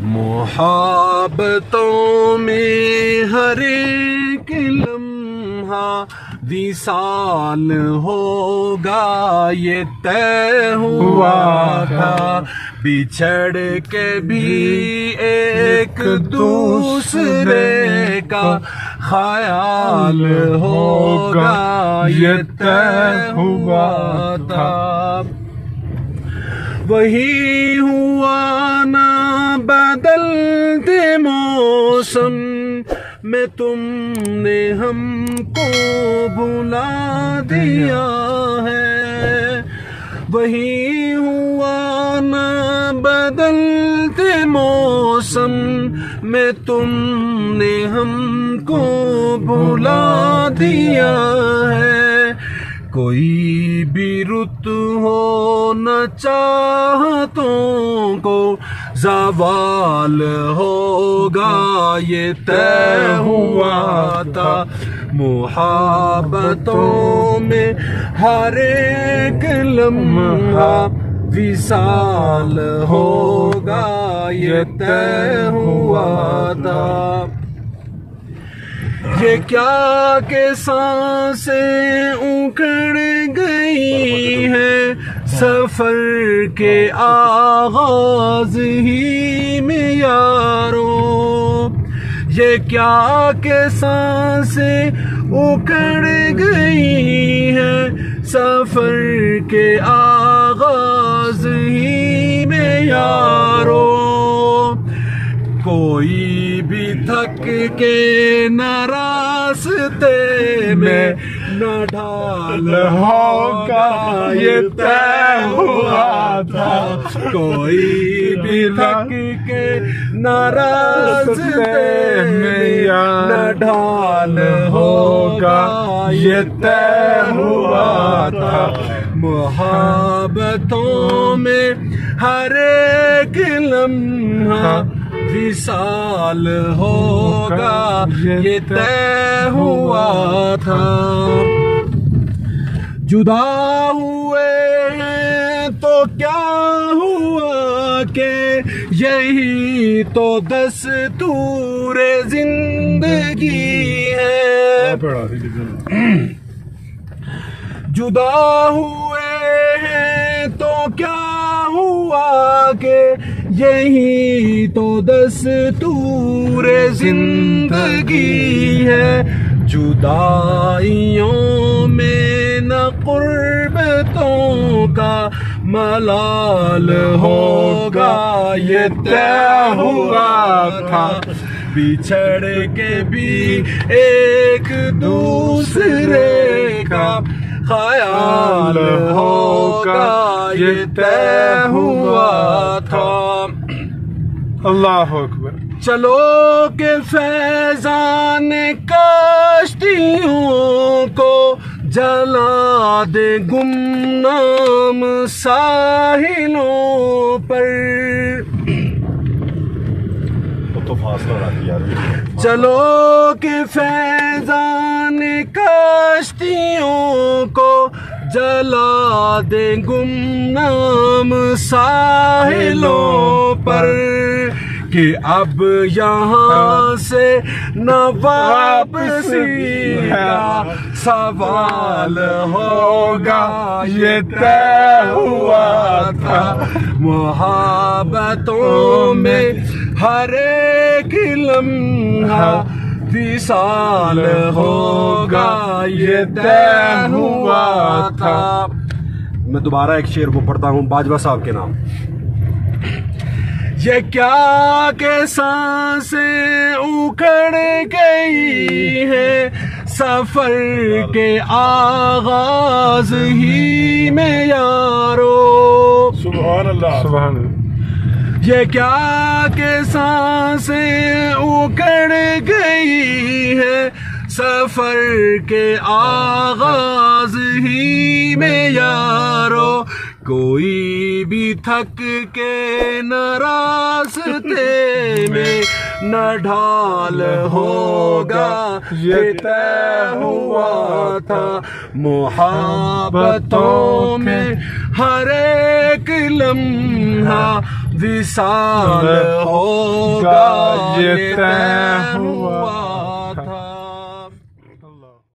मुहब्बतों में हर एक लम्हा विसाल होगा, ये तय हुआ था। बिछड़ के भी एक दूसरे का ख्याल होगा, ये तय हुआ था। वही हुआ ना बदलते मौसम में तुमने हमको भुला दिया है। वही हुआ ना बदलते मौसम में तुमने हमको भुला दिया है। कोई भी रुत हो न चाहतों को ज़वाल होगा, ये तय हुआ था। मुहब्बतों में हर एक लम्हा विसाल होगा, ये तय हुआ था। ये क्या के सांसें उखड़ गई है सफर के आगाज ही में यारो। ये क्या के सांसें उखड़ गई है सफर के आगाज ही में यारो। कोई भी थक के न रास्ते में न ढाल होगा, ये तय हुआ था। कोई भी थक के न रास्ते में न ढाल होगा, ये तय हुआ था। मुहब्बतों में हर एक लम्हा विसाल होगा, ये तय हुआ था। जुदा हुए हैं तो क्या हुआ के यही तो दस्तूर जिंदगी है। जुदा हुए हैं तो क्या हुआ के यही तो दस्तूर जिंदगी है। जुदाइयों में न कुर्बतों का मलाल होगा, ये तय हुआ था। बिछड़ के भी एक दूसरे का ख्याल होगा, ये तय हुआ था। अल्लाह अकबर। चलो के फैजान कश्तियों को जला दे गुमनाम साहिलों पर। तो फासला रख यार। चलो के फैजान कश्तियों को जला दे गुमनाम साहिलों पर। कि अब यहाँ से न वापसी का सवाल होगा, ये तय हुआ था। मुहब्बतों में हर एक लम्हा विसाल होगा, ये तय हुआ था। मैं दोबारा एक शेर को पढ़ता हूँ बाजवा साहब के नाम। ये क्या के सांसें उखड़ गई है सफर के आगाज ही में यारो। सुभान अल्लाह, सुभान अल्लाह। ये क्या के सांसें उखड़ गई है सफर के आगाज ही में यारो। कोई भी थक के न रास्ते में न ढाल होगा, ये तय हुआ था। मुहब्बतों में हर एक लम्हा विसाल हो ये तय हुआ